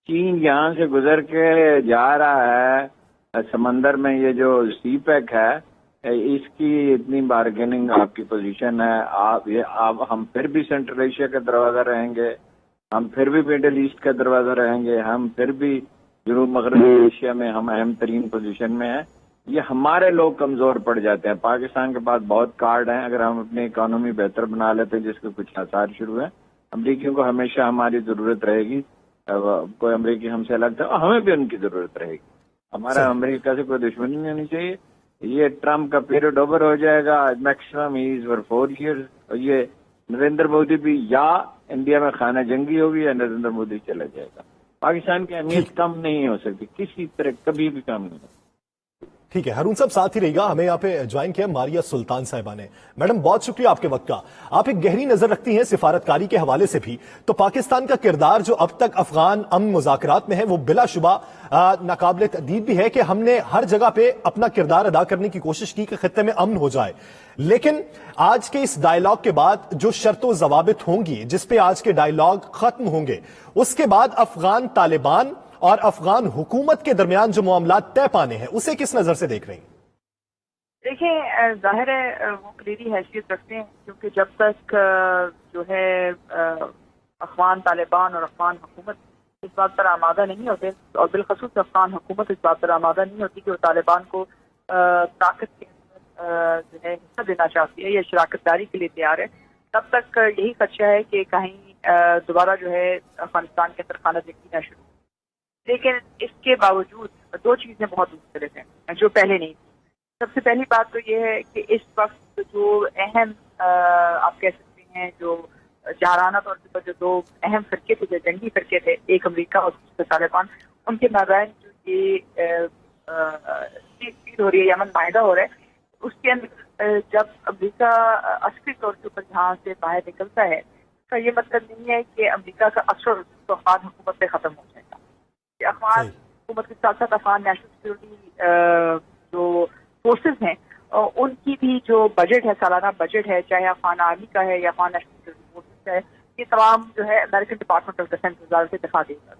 چین یہاں سے گزر کے جا رہا ہے سمندر میں، یہ جو سی پیک ہے اس کی اتنی بارگیننگ آپ کی پوزیشن ہے، آپ ہم پھر بھی سینٹرل ایشیا کا دروازہ رہیں گے، ہم پھر بھی مڈل ایسٹ کا دروازہ رہیں گے، ہم پھر بھی جنوب مغربی ایشیا میں ہم اہم ترین پوزیشن میں ہیں۔ یہ ہمارے لوگ کمزور پڑ جاتے ہیں۔ پاکستان کے پاس بہت کارڈ ہیں، اگر ہم اپنی اکانومی بہتر بنا لیتے ہیں، جس کے کچھ آثار شروع ہیں۔ امریکیوں کو ہمیشہ ہماری ضرورت رہے گی، کوئی امریکی ہم سے الگ تھا اور ہمیں بھی ان کی ضرورت رہے گی۔ ہمارا امریکہ سے کوئی دشمنی نہیں ہونی چاہیے۔ یہ ٹرمپ کا پیریڈ اوور ہو جائے گا، میکسیمم ایز فار 4 years، اور یہ نریندر مودی بھی یا انڈیا میں خانہ جنگی ہوگی یا نریندر مودی چلا جائے گا۔ پاکستان کی اہمیت کم نہیں ہو سکتی، کسی طرح کبھی بھی کم نہیں ہو سکتی۔ ٹھیک ہے ہارون صاحب ساتھ ہی رہی گا، ہمیں یہاں پہ جوائن کیا ماریہ سلطان صاحبہ نے۔ میڈم بہت شکریہ آپ کے وقت کا، آپ ایک گہری نظر رکھتی ہیں سفارتکاری کے حوالے سے بھی، تو پاکستان کا کردار جو اب تک افغان امن مذاکرات میں ہے وہ بلا شبہ ناقابل تردید بھی ہے کہ ہم نے ہر جگہ پہ اپنا کردار ادا کرنے کی کوشش کی کہ خطے میں امن ہو جائے، لیکن آج کے اس ڈائیلاگ کے بعد جو شرط و ضوابط ہوں گی جس پہ آج کے ڈائیلاگ ختم ہوں گے، اس کے بعد افغان طالبان اور افغان حکومت کے درمیان جو معاملات طے پانے ہیں اسے کس نظر سے دیکھ رہے ہیں؟ دیکھیں، ظاہر ہے وہ کلیدی حیثیت رکھتے ہیں، کیونکہ جب تک جو ہے افغان طالبان اور افغان حکومت اس بات پر آمادہ نہیں ہوتے، اور بالخصوص افغان حکومت اس بات پر آمادہ نہیں ہوتی کہ وہ طالبان کو طاقت کے جو ہے حصہ دینا چاہتی ہے یا شراکت داری کے لیے تیار ہے، تب تک یہی خدشہ ہے کہ کہیں دوبارہ جو ہے افغانستان کے اندر خانہ جنگی نہ شروع۔ لیکن اس کے باوجود دو چیزیں بہت مختلف ہیں جو پہلے نہیں تھی۔ سب سے پہلی بات تو یہ ہے کہ اس وقت جو اہم آپ کہہ سکتے ہیں جو جارحانہ طور پر جو دو اہم فرقے تھے، جو جنگی فرقے تھے، ایک امریکہ اور دوسرے طالبان، ان کے مابین جو یہ ڈیل ہو رہی ہے، یمن معاہدہ ہو رہا ہے، اس کے اندر جب امریکہ عسکری طور کے اوپر جہاں سے باہر نکلتا ہے، اس کا یہ مطلب نہیں ہے کہ امریکہ کا اثر افغان حکومت سے ختم ہو جائے گا۔ افغان حکومت کے ساتھ ساتھ افغان نیشنل سیکورٹی جو فورسز ہیں ان کی بھی جو بجٹ ہے، سالانہ بجٹ ہے، چاہے افغان آرمی کا ہے یا افغان نیشنل سیکورٹی فورسز کا ہے، یہ تمام جو ہے امریکن ڈپارٹمنٹ آف ڈیفینس وزارت دفاع دے گا۔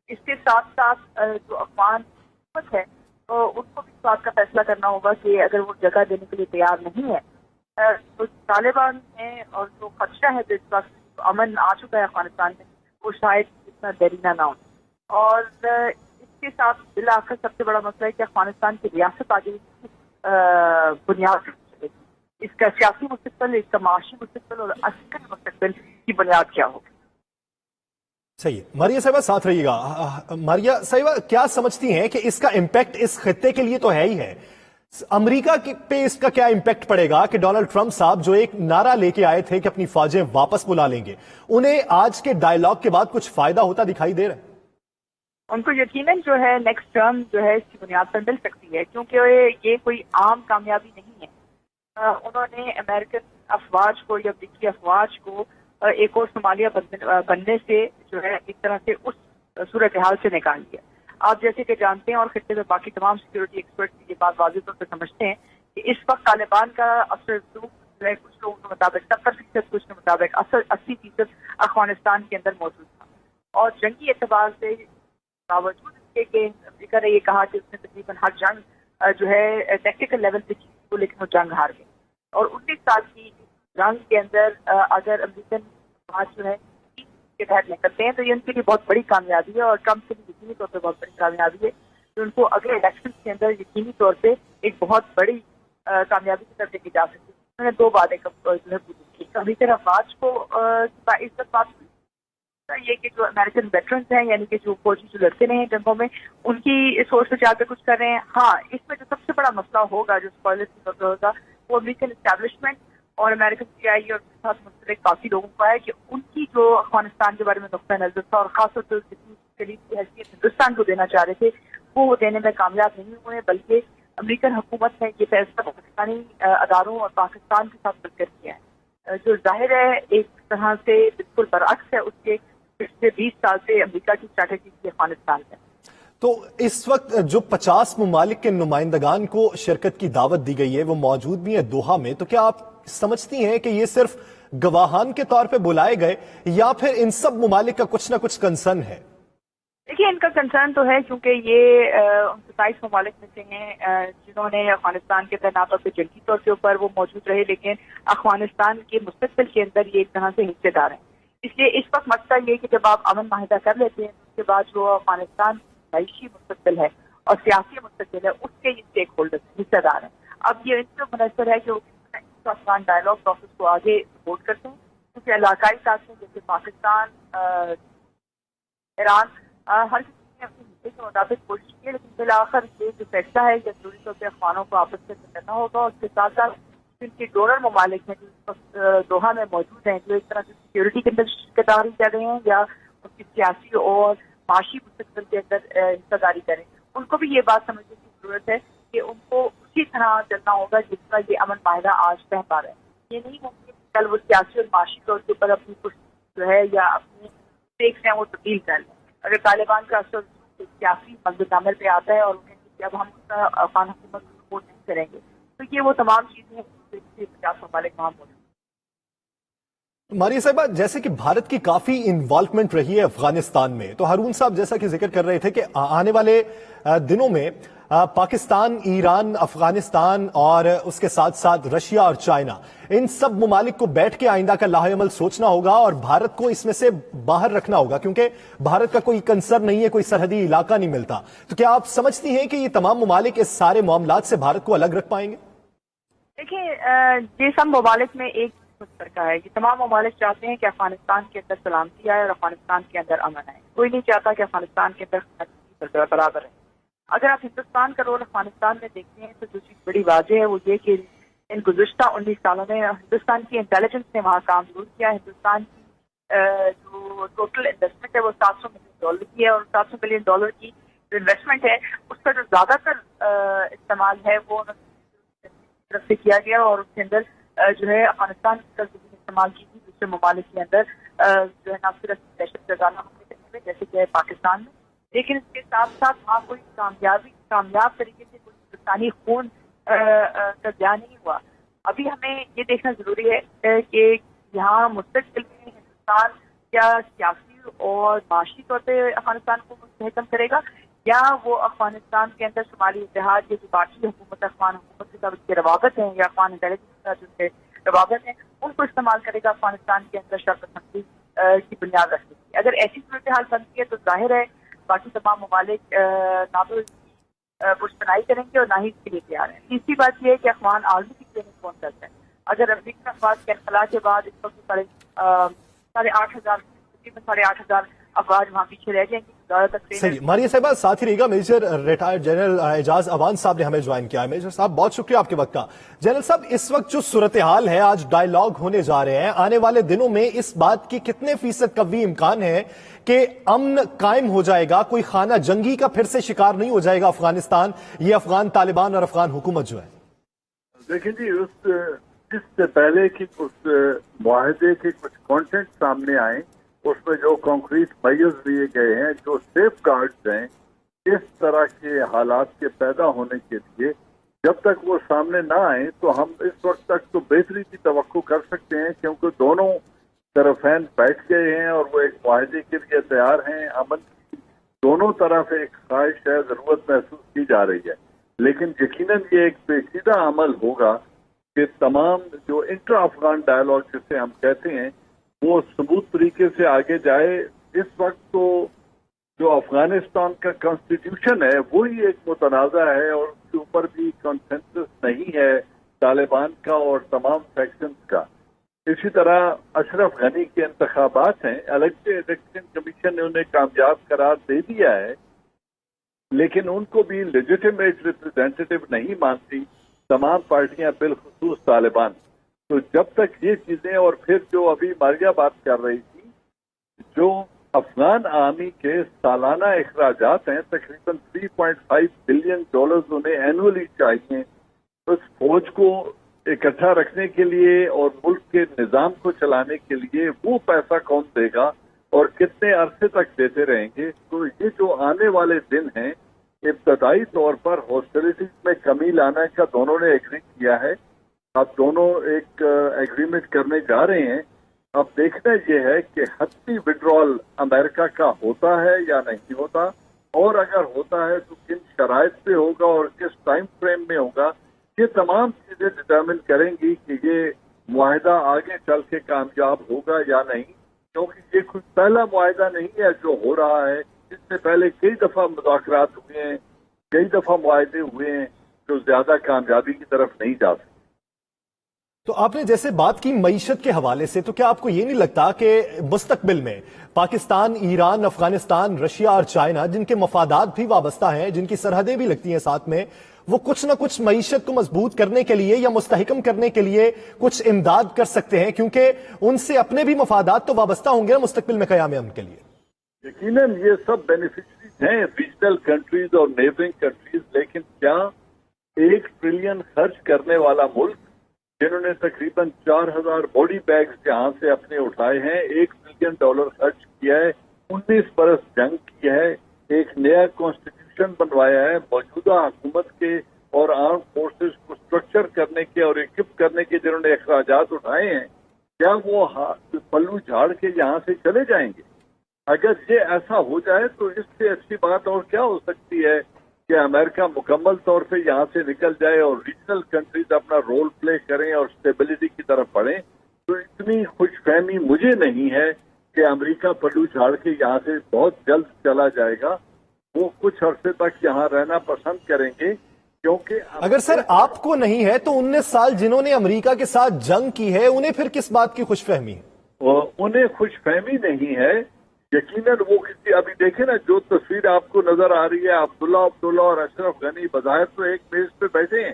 اس کے ساتھ ساتھ جو افغان حکومت ہے ان کو بھی اس بات کا فیصلہ کرنا ہوگا کہ اگر وہ جگہ دینے کے لیے تیار نہیں ہے تو طالبان ہیں، اور جو خدشہ ہے جو اس وقت امن آ چکا ہے افغانستان میں، وہ شاید اتنا دیرینہ نہ ہو۔ اور اس کے ساتھ بالآخر سب سے بڑا مسئلہ ہے کہ افغانستان کی ریاست آگے بنیاد چلے گی، اس کا سیاسی مستقبل، اس کا معاشی مستقبل اور عسکری مستقبل کی بنیاد کیا ہوگی۔ صحیح، ماریہ صاحبہ ساتھ رہیے گا۔ ماریہ صاحبہ کیا سمجھتی ہیں کہ اس کا امپیکٹ اس خطے کے لیے تو ہے ہی ہے، امریکہ پہ اس کا کیا امپیکٹ پڑے گا کہ ڈونلڈ ٹرمپ صاحب جو ایک نعرہ لے کے آئے تھے کہ اپنی فوجیں واپس بلا لیں گے، انہیں آج کے ڈائیلاگ کے بعد کچھ فائدہ ہوتا دکھائی دے رہا ہے؟ ان کو یقیناً جو ہے نیکسٹ ٹرم جو ہے اس کی بنیاد پر مل سکتی ہے، کیونکہ یہ کوئی عام کامیابی نہیں ہے۔ انہوں نے امریکن افواج کو یا امریکی افواج کو ایک اور صومالیہ بننے سے جو ہے ایک طرح سے اس صورتحال سے نکال دیا۔ آپ جیسے کہ جانتے ہیں اور خطے میں باقی تمام سیکورٹی ایکسپرٹ یہ بات واضح طور پر سمجھتے ہیں کہ اس وقت طالبان کا اثر جو ہے کچھ لوگوں کے مطابق 70%، کچھ کے مطابق 80% افغانستان کے اندر موجود تھا، اور جنگی اعتبار سے باوجود اس کے کہ امریکہ نے یہ کہا کہ اس نے تقریباً ہر جنگ جو ہے ٹیکٹیکل لیول پہ کی تو، لیکن وہ جنگ ہار گئی۔ اور 19 سال کی جنگ کے اندر اگر امریکن فوج جو ہے کے تحت نکلتے ہیں تو یہ ان کے لیے بہت بڑی کامیابی ہے، اور ٹرمپ کے لیے یقینی طور پہ بہت بڑی کامیابی ہے کہ ان کو اگلے الیکشن کے اندر یقینی طور پہ ایک بہت بڑی کامیابی کی طرف لے جا سکتی ہے۔ انہوں نے دو باتیں جو ہے پوری کی، امریکن افواج کو اس وقت بات یہ کہ جو امریکن ویٹرنز ہیں، یعنی کہ جو فوجی جو لڑتے رہے ہیں جنگوں میں، ان کی سوچ پہ جا کے کچھ کر رہے ہیں۔ ہاں، اس میں جو سب سے بڑا مسئلہ ہوگا جو پالیسی کا ہوگا وہ امریکن اسٹیبلشمنٹ اور امریکن CIA اور ساتھ مختلف کافی لوگوں کا ہے کہ ان کی جو افغانستان کے بارے میں نقطہ نظر تھا، اور خاص طور پر کلیدی حیثیت ہندوستان کو دینا چاہ رہے تھے، وہ دینے میں کامیاب نہیں ہوئے، بلکہ امریکن حکومت نے یہ فیصلہ پاکستانی اداروں اور پاکستان کے ساتھ مل کر کیا ہے، جو ظاہر ہے ایک طرح سے بالکل برعکس ہے اس کے پچھلے 20 سال سے امریکہ کی اسٹریٹجی کی افغانستان میں۔ تو اس وقت جو 50 ممالک کے نمائندگان کو شرکت کی دعوت دی گئی ہے وہ موجود بھی ہیں دوحہ میں، تو کیا آپ سمجھتی ہیں کہ یہ صرف گواہان کے طور پہ بلائے گئے یا پھر ان سب ممالک کا کچھ نہ کچھ کنسرن ہے؟ देखिए, इनका कंसर्न तो है क्योंकि ये 27 ममालिक में से हैं जिन्होंने अफगानिस्तान के अंदर ना तो जंगी तौर के ऊपर वो मौजूद रहे, लेकिन अफगानिस्तान के मुस्तकबिल के अंदर ये एक तरह से हिस्सेदार हैं। इसलिए इस वक्त मसला ये कि जब आप अमन माहिदा कर लेते हैं उसके बाद जो अफगानिस्तान मईशी मुस्तकबिल है और सियासी मुस्तकबिल है उसके ये स्टेक होल्डर हिस्सेदार हैं। अब ये इनसे मुनसर है कि वो अफगान डायलॉग प्रोसेस को आगे सपोर्ट करते हैं, क्योंकि इलाकाई ताकतें जैसे पाकिस्तान, ईरान, हर किसी ने अपने हिस्से के मुताबिक कोशिश की, लेकिन बिलाखिर ये जो फैसला है ये जरूरी तौर पर अफगानों को आपस में करना होगा। और उसके साथ साथ जिनके डोनर ममालिक हैं जो इस वक्त दोहा में मौजूद हैं, जो एक तरह से सिक्योरिटी के अंदर हिस्सेदारी कर रहे हैं या उसकी सियासी और माशी मुस्तकबिल के अंदर हिस्सेदारी करें, उनको भी ये बात समझने की जरूरत है कि उनको उसी तरह चलना होगा जिस तरह ये अमन माहिदा आज तय पा रहे हैं। ये नहीं मुमकिन कल वो सियासी और माशी तौर के ऊपर अपनी कुछ जो है या अपनी स्टेक्स हैं वो तब्दील कर लें। अगर तालिबान का असर सियासी मंजूरनामे पे आता है और उन्हें कि अब हम अफगान हुकूमत को सपोर्ट नहीं करेंगे, तो ये वो तमाम चीजें 50 ममालिक वहां मौजूद। मारिया साहिबा, जैसे कि भारत की काफी इन्वॉल्वमेंट रही है अफगानिस्तान में, तो हारून साहब जैसा कि जिक्र कर रहे थे कि आने वाले दिनों में पाकिस्तान, ईरान, अफगानिस्तान और उसके साथ साथ रशिया और चाइना, इन सब ममालिक को बैठ के आइंदा का लाहेअमल सोचना होगा और भारत को इसमें से बाहर रखना होगा, क्योंकि भारत का कोई कंसर्न नहीं है, कोई सरहदी इलाका नहीं मिलता। तो क्या आप समझती हैं कि ये तमाम ममालिक इस सारे मामलात से भारत को अलग रख पाएंगे? देखिए, ये सब ममालिक में एक मुश्तरका है कि तमाम ममालिक चाहते हैं कि अफगानिस्तान के अंदर सलामती आए और अफगानिस्तान के अंदर अमन आए। कोई नहीं चाहता कि अफगानिस्तान के अंदर बराबर है। अगर आप हिंदुस्तान का रोल अफगानिस्तान में देखते हैं तो जो चीज बड़ी वाजह है वो ये कि इन गुज़श्ता 19 सालों में हिंदुस्तान की इंटेलिजेंस ने वहाँ काम जरूर किया। हिंदुस्तान की जो टोटल इन्वेस्टमेंट है वो $700 मिलियन की है और $700 मिलियन की जो इन्वेस्टमेंट है उसका जो ज्यादातर इस्तेमाल है वो तरफ से किया गया और उसके अंदर जो है अफगानिस्तान की इस्तेमाल की थी दूसरे ममालिक के अंदर जो है ना सिर्फ दहशत गर्दाना हमले करने में, जैसे कि पाकिस्तान में, लेकिन इसके साथ साथ वहाँ कोई कामयाब तरीके से कोई हिंदुस्तानी खून का बयान नहीं हुआ। अभी हमें ये देखना जरूरी है कि यहाँ मुस्तकबिल में हिंदुस्तान क्या सियासी और माशी तौर पर अफगानिस्तान को मुस्तहकम करेगा या वो अफगानिस्तान के अंदर शुमाली इत्तेहाद या जो बाकी हुकूमत अफगान हुकूमत के साथ उसके रवाबत हैं या अफगान इंटेलिजेंस के साथ उसके रवाबत हैं उनको इस्तेमाल करेगा अफगानिस्तान के अंदर शर्तबंदी की बुनियाद रखने की। अगर ऐसी सूरत हाल बनती है तो जाहिर है बाकी तमाम ममालिक ना तो पुष्पनाई करेंगे और ना ही इसके लिए तैयार हैं। तीसरी बात यह है कि अफगान आर्मी की ट्रेनिंग कौन करता है। अगर अमरीकी अफवाज के इनकलाब के बाद इस वक्त 8,500 अफवाज वहाँ पीछे रह जाएंगे। सही। मारिया साहिबा, साथ ही रहेगा major retired general Ejaz Awan साहब ने हमें ज्वाइन किया है। मेजर साहब, बहुत शुक्रिया आपके वक्त का। जनरल साहब, इस वक्त जो सूरत हाल है, आज डायलॉग होने जा रहे हैं, आने वाले दिनों में इस बात की कितने फीसद कभी इम्कान है कि अमन कायम हो जाएगा, कोई खाना जंगी का फिर से शिकार नहीं हो जाएगा अफगानिस्तान, ये अफगान तालिबान और अफगान हुकूमत जो है? देखिए जी, इससे पहले कि उस मुआहदे के कुछ कॉन्टेंट सामने आए, उसमें जो कॉन्क्रीट मेजर्स लिए गए हैं, जो सेफ गार्ड्स हैं इस तरह के हालात के पैदा होने के लिए, जब तक वो सामने ना आए तो हम इस वक्त तक तो बेहतरी की तवक्को कर सकते हैं, क्योंकि दोनों तरफैन बैठ गए हैं और वो एक मुआहदे के लिए तैयार हैं। अमन की दोनों तरफ एक ख्वाहिश है, जरूरत महसूस की जा रही है, लेकिन यकीनन ये एक पेचीदा अमल होगा कि तमाम जो इंट्रा अफगान डायलॉग जिसे हम कहते हैं वो सबूत तरीके से आगे जाए। इस वक्त तो जो अफगानिस्तान का कॉन्स्टिट्यूशन है वही एक मुतनाज़ा है और उसके ऊपर भी कंसेंसस नहीं है तालिबान का और तमाम फैक्शंस का। इसी तरह अशरफ गनी के इंतखाबात हैं, अलग से इलेक्शन कमीशन ने उन्हें कामयाब करार दे दिया है, लेकिन उनको भी लेजिटिमेट रिप्रेजेंटेटिव नहीं मानती तमाम पार्टियां, बिलखुसूस तालिबान। तो जब तक ये चीजें, और फिर जो अभी मारिया बात कर रही थी, जो अफगान आर्मी के सालाना अखराजात हैं तकरीबन $3.5 बिलियन उन्हें एनुअली चाहिए, उस फौज को इकट्ठा रखने के लिए और मुल्क के निजाम को चलाने के लिए वो पैसा कौन देगा और कितने अरसे तक देते रहेंगे। तो ये जो आने वाले दिन हैं, इब्तदाई तौर पर हॉस्टिलिटीज में कमी लाने का दोनों ने एग्री किया है। अब दोनों एक एग्रीमेंट करने जा रहे हैं अब देखना ये है कि हत्ती विड्रॉल अमेरिका का होता है या नहीं होता, और अगर होता है तो किन शराइत पे होगा और किस टाइम फ्रेम में होगा। ये तमाम चीजें डिटर्मिन करेंगी कि ये मुआहिदा आगे चल के कामयाब होगा या नहीं, क्योंकि ये कोई पहला मुआहिदा नहीं है जो हो रहा है। इससे पहले कई दफा मुज़ाकरात हुए हैं, कई दफा मुआहिदे हुए हैं जो ज्यादा कामयाबी की तरफ नहीं जा सकते। तो आपने जैसे बात की मईशत के हवाले से, तो क्या आपको ये नहीं लगता कि मुस्तकबिल में पाकिस्तान, ईरान, अफगानिस्तान, रशिया और चाइना, जिनके मफादात भी वाबस्ता हैं, जिनकी सरहदें भी लगती हैं साथ में, वो कुछ न कुछ मईशत को मजबूत करने के लिए या मुस्तहकम करने के लिए कुछ इमदाद कर सकते हैं, क्योंकि उनसे अपने भी मफादात तो वाबस्ता होंगे ना मुस्तकबिल में क़याम अमन के लिए? यकीनन ये सब बेनिफिशरीज हैं, रीजनल कंट्रीज और नेबरिंग कंट्रीज, लेकिन क्या 1 ट्रिलियन खर्च करने वाला मुल्क, जिन्होंने तकरीबन 4000 बॉडी बैग्स जहां से अपने उठाए हैं, $1 ट्रिलियन खर्च किया है, 19 बरस जंग की है, एक नया कॉन्स्टिट्यूशन बनवाया है, मौजूदा हुकूमत के और आर्म फोर्सेस को स्ट्रक्चर करने के और इक्विप करने के जिन्होंने अखराजात उठाए हैं, क्या वो पल्लू झाड़ के यहाँ से चले जाएंगे? अगर ये ऐसा हो जाए तो इससे अच्छी बात और क्या हो सकती है कि अमेरिका मुकम्मल तौर पे यहाँ से निकल जाए और रीजनल कंट्रीज अपना रोल प्ले करें और स्टेबिलिटी की तरफ बढ़ें। तो इतनी खुशफहमी मुझे नहीं है कि अमेरिका पल्लू झाड़ के यहाँ से बहुत जल्द चला जाएगा। वो कुछ अरसे तक यहाँ रहना पसंद करेंगे, क्योंकि अगर सर आपको नहीं है तो 19 साल जिन्होंने अमेरिका के साथ जंग की है, उन्हें फिर किस बात की खुशफहमी है? उन्हें खुशफहमी नहीं है। यकीनन वो किसी, अभी देखे ना जो तस्वीर आपको नजर आ रही है, अब्दुल्ला और अशरफ गनी बज़ाहिर तो एक मेज पे बैठे हैं,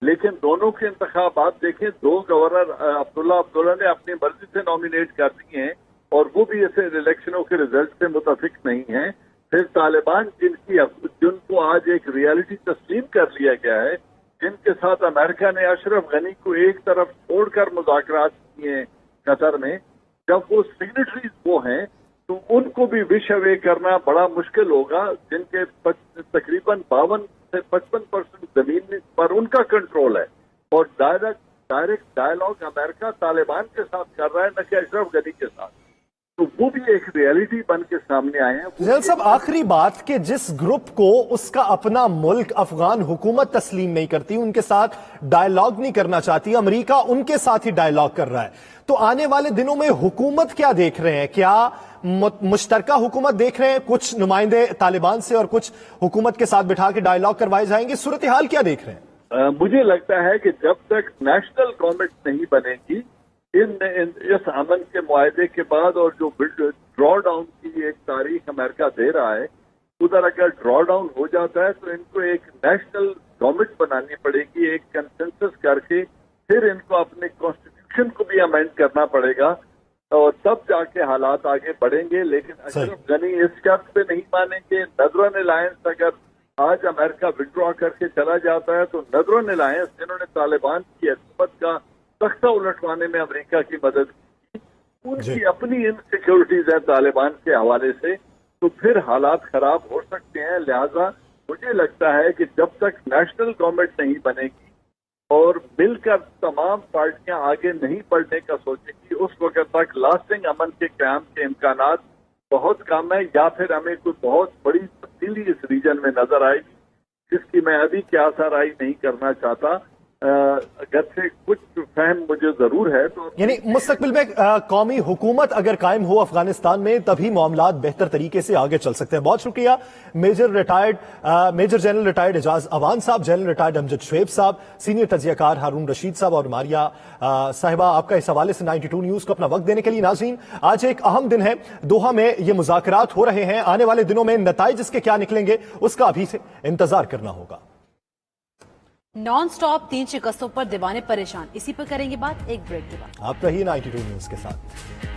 लेकिन दोनों के इंतखाबात देखें, 2 गवर्नर अब्दुल्ला ने अपनी मर्जी से नॉमिनेट कर दिए हैं और वो भी ऐसे इलेक्शनों के रिजल्ट से मुतफिक नहीं है। फिर तालिबान जिनको आज एक रियलिटी तस्लीम कर लिया गया है, जिनके साथ अमेरिका ने अशरफ गनी को एक तरफ छोड़कर मुज़ाकरात किए हैं कतर में, जब वो सिग्नेटरीज वो हैं तो उनको भी विश अवे करना बड़ा मुश्किल होगा, जिनके तकरीबन 52 से 55% जमीन पर उनका कंट्रोल है और डायरेक्ट डायलॉग अमेरिका तालिबान के साथ कर रहा है, न कि अशरफ गनी के साथ। तो वो भी एक रियलिटी बन के सामने आए हैं। जैल साहब, आखिरी बात कि जिस ग्रुप को उसका अपना मुल्क अफगान हुकूमत तस्लीम नहीं करती, उनके साथ डायलॉग नहीं करना चाहती, अमेरिका उनके साथ ही डायलॉग कर रहा है, तो आने वाले दिनों में हुकूमत क्या देख रहे हैं? क्या मुश्तरका हुकूमत देख रहे हैं, कुछ नुमाइंदे तालिबान से और कुछ हुकूमत के साथ बिठा के डायलॉग करवाए जाएंगे? सूरत हाल क्या देख रहे हैं? मुझे लगता है कि जब तक नेशनल गवर्नमेंट नहीं बनेगी, इस अमन के मुआहदे के बाद और जो ड्रॉ डाउन की एक तारीख अमेरिका दे रहा है, उधर अगर ड्रॉ डाउन हो जाता है तो इनको एक नेशनल गवर्नमेंट बनानी पड़ेगी, एक कंसेंसस करके फिर इनको अपने कॉन्स्टिट्यूशन को भी अमेंड करना पड़ेगा और तब जाके हालात आगे बढ़ेंगे। लेकिन अशरफ गनी इस शर्त पे नहीं मानेंगे। नदरन अलायंस अगर आज अमेरिका विड्रॉ करके चला जाता है तो नदरन अलायंस, जिन्होंने तालिबान की हुकूमत का तख्ता उलटवाने में अमेरिका की मदद की, उनकी अपनी इनसिक्योरिटीज है तालिबान के हवाले से, तो फिर हालात खराब हो सकते हैं। लिहाजा मुझे लगता है कि जब तक नेशनल गवर्नमेंट नहीं बनेगी और मिलकर तमाम पार्टियां आगे नहीं बढ़ने का सोचेंगी, उस वक्त तक लास्टिंग अमन के क्याम के इम्कानात बहुत कम है, या फिर हमें कोई बहुत बड़ी तब्दीली इस रीजन में नजर आएगी, जिसकी मैं अभी क्या आसाराई नहीं करना चाहता। अगर से कुछ फहम मुझे जरूर है तो, यानी मुस्तकबिल में कौमी हुकूमत अगर कायम हो अफगानिस्तान में, तभी मामलात बेहतर तरीके से आगे चल सकते हैं। बहुत शुक्रिया major general retired Ejaz Awan साहब, जनरल रिटायर्ड अमजद शुएब साहब, सीनियर तजियाकार हारून रशीद साहब और मारिया साहिबा, आपका इस हवाले से 92 न्यूज को अपना वक्त देने के लिए। नाज़रीन, आज एक अहम दिन है, दोहा में ये मुज़ाकरात हो रहे हैं, आने वाले दिनों में नताइज इसके क्या निकलेंगे उसका अभी से इंतजार करना होगा। नॉन स्टॉप 3 शिकस्तों पर दीवाने परेशान, इसी पर करेंगे बात एक ब्रेक के बाद। आप रहिए 92 न्यूज के साथ।